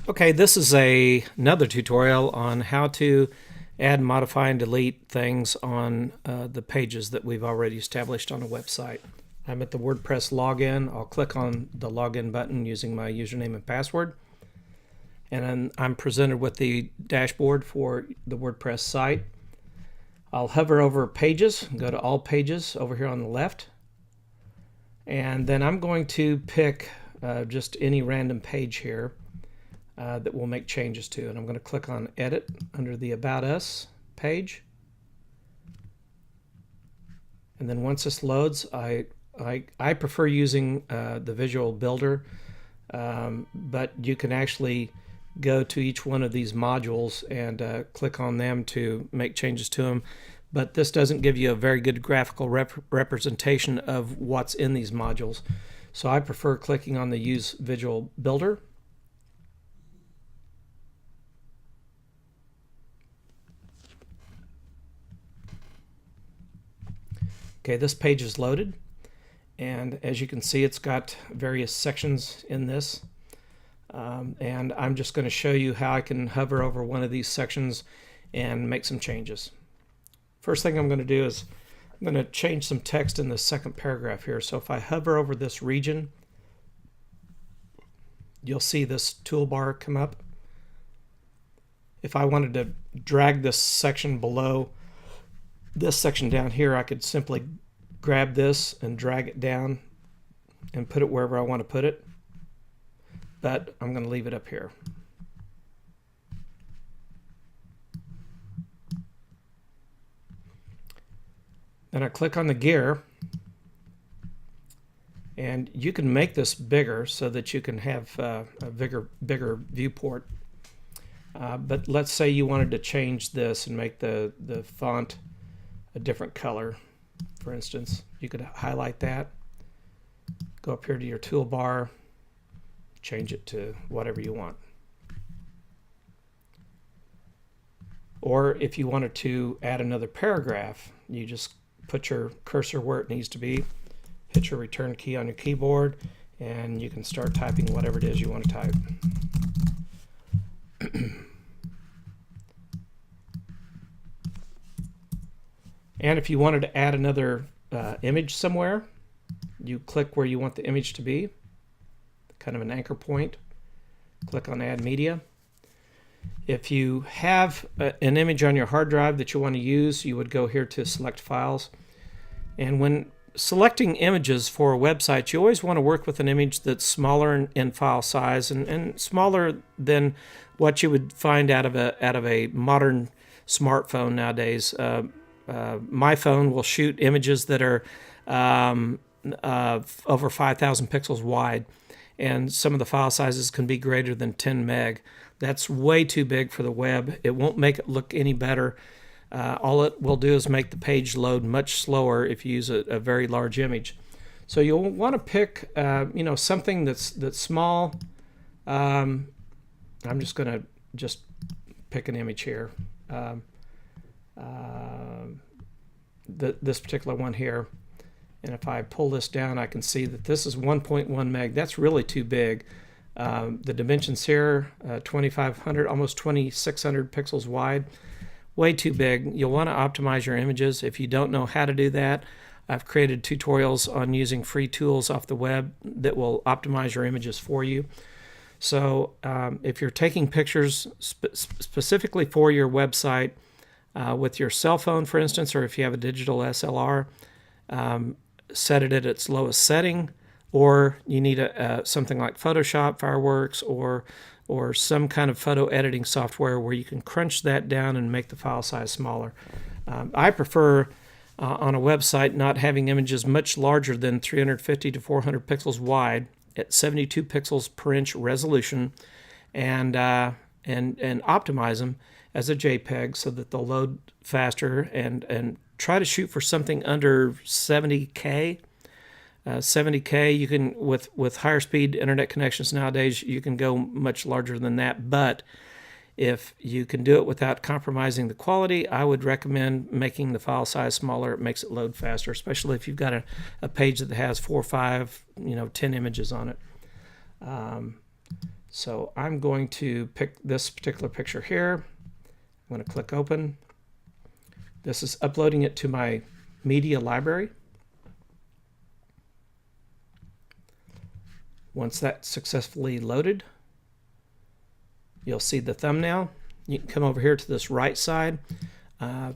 Okay, this is another tutorial on how to add, modify, and delete things on the pages that we've already established on a website. I'm at the WordPress login. I'll click on the login button using my username and password. And then I'm presented with the dashboard for the WordPress site. I'll hover over Pages, go to All Pages over here on the left. And then I'm going to pick just any random page here that we'll make changes to. And I'm going to click on Edit under the About Us page. And then once this loads, I prefer using the Visual Builder, but you can actually go to each one of these modules and click on them to make changes to them. But this doesn't give you a very good graphical representation of what's in these modules. So I prefer clicking on the Use Visual Builder. Okay, this page is loaded, and as you can see, it's got various sections in this. And I'm just going to show you how I can hover over one of these sections and make some changes. First thing I'm going to do is I'm going to change some text in the second paragraph here. So if I hover over this region, you'll see this toolbar come up. If I wanted to drag this section below this section down here, I could simply grab this and drag it down and put it wherever I want to put it. But I'm going to leave it up here. Then I click on the gear, and you can make this bigger so that you can have a bigger viewport. But let's say you wanted to change this and make the font a different color, for instance. You could highlight that, go up here to your toolbar, change it to whatever you want. Or if you wanted to add another paragraph, you just put your cursor where it needs to be, hit your return key on your keyboard, and you can start typing whatever it is you want to type. And if you wanted to add another image somewhere, you click where you want the image to be, kind of an anchor point. Click on Add Media. If you have an image on your hard drive that you want to use, you would go here to Select Files. And when selecting images for a website, you always want to work with an image that's smaller in file size and smaller than what you would find out of a modern smartphone nowadays. My phone will shoot images that are over 5,000 pixels wide, and some of the file sizes can be greater than 10 meg. That's way too big for the web. It won't make it look any better. All it will do is make the page load much slower if you use a very large image. So you'll want to pick something that's small. I'm just going to pick an image here. This particular one here, and if I pull this down, I can see that this is 1.1 meg. That's really too big. The dimensions here, 2,500, almost 2,600 pixels wide, way too big. You'll want to optimize your images. If you don't know how to do that, I've created tutorials on using free tools off the web that will optimize your images for you. So if you're taking pictures specifically for your website, with your cell phone, for instance, or if you have a digital SLR, set it at its lowest setting, or you need something like Photoshop, Fireworks, or some kind of photo editing software where you can crunch that down and make the file size smaller. I prefer on a website not having images much larger than 350 to 400 pixels wide at 72 pixels per inch resolution, and optimize them as a JPEG so that they'll load faster, and try to shoot for something under 70K. 70K, you can, with higher speed internet connections nowadays, you can go much larger than that. But if you can do it without compromising the quality, I would recommend making the file size smaller. It makes it load faster, especially if you've got a page that has 4, 5, 10 images on it. So I'm going to pick this particular picture here. I'm going to click open. This is uploading it to my media library. Once that's successfully loaded, you'll see the thumbnail. You can come over here to this right side.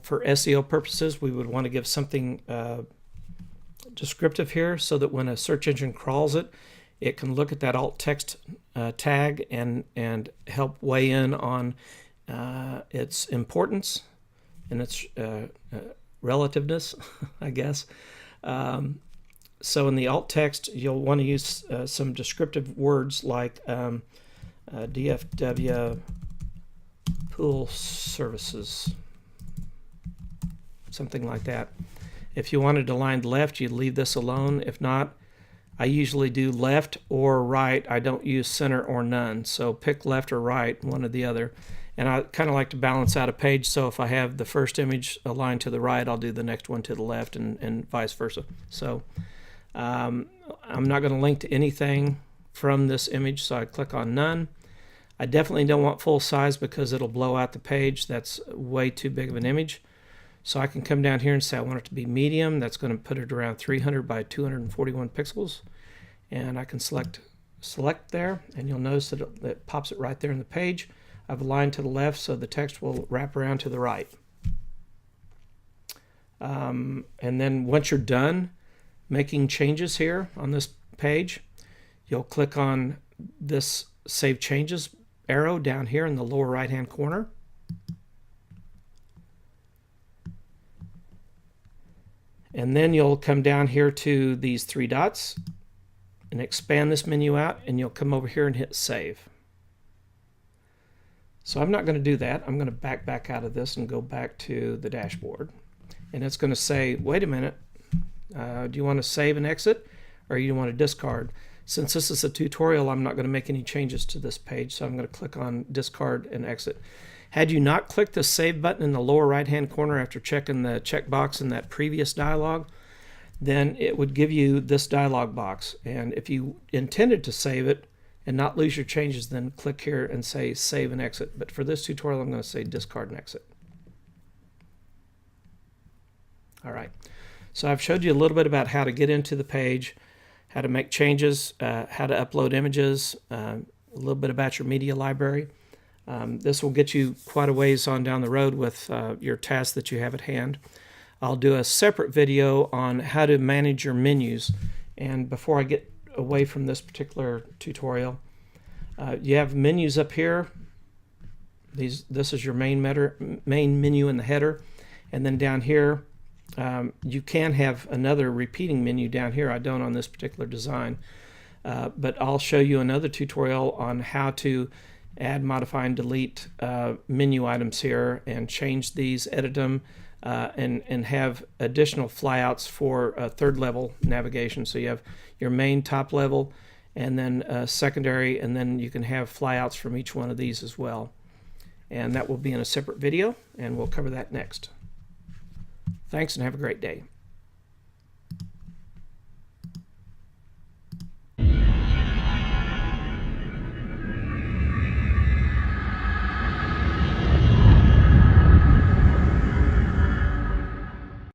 For SEO purposes, we would want to give something descriptive here so that when a search engine crawls it, it can look at that alt text tag and help weigh in on its importance and its relativeness, I guess. So in the alt text, you'll want to use some descriptive words like DFW pool services, something like that. If you wanted to line left, you'd leave this alone. If not, I usually do left or right. I don't use center or none. So pick left or right, one or the other. And I kind of like to balance out a page. So if I have the first image aligned to the right, I'll do the next one to the left and vice versa. So I'm not going to link to anything from this image. So I click on none. I definitely don't want full size because it'll blow out the page. That's way too big of an image. So I can come down here and say I want it to be medium. That's going to put it around 300 by 241 pixels. And I can select there, and you'll notice that it pops it right there in the page. I've aligned to the left so the text will wrap around to the right. And then once you're done making changes here on this page, you'll click on this Save Changes arrow down here in the lower right hand corner. And then you'll come down here to these three dots and expand this menu out, and you'll come over here and hit Save. So I'm not going to do that. I'm going to back out of this and go back to the dashboard. And it's going to say, wait a minute, do you want to save and exit, or you want to discard? Since this is a tutorial, I'm not going to make any changes to this page, so I'm going to click on discard and exit. Had you not clicked the Save button in the lower right-hand corner after checking the checkbox in that previous dialog, then it would give you this dialog box. And if you intended to save it and not lose your changes, then click here and say Save and Exit. But for this tutorial, I'm going to say Discard and Exit. All right. So I've showed you a little bit about how to get into the page, how to make changes, how to upload images, a little bit about your media library. This will get you quite a ways on down the road with your tasks that you have at hand. I'll do a separate video on how to manage your menus. And before I get away from this particular tutorial, you have menus up here. This is your main menu in the header. And then down here, you can have another repeating menu down here. I don't on this particular design. But I'll show you another tutorial on how to add, modify, and delete menu items here and change these, edit them, and have additional flyouts for third level navigation. So you have your main top level and then secondary, and then you can have flyouts from each one of these as well. And that will be in a separate video, and we'll cover that next. Thanks and have a great day.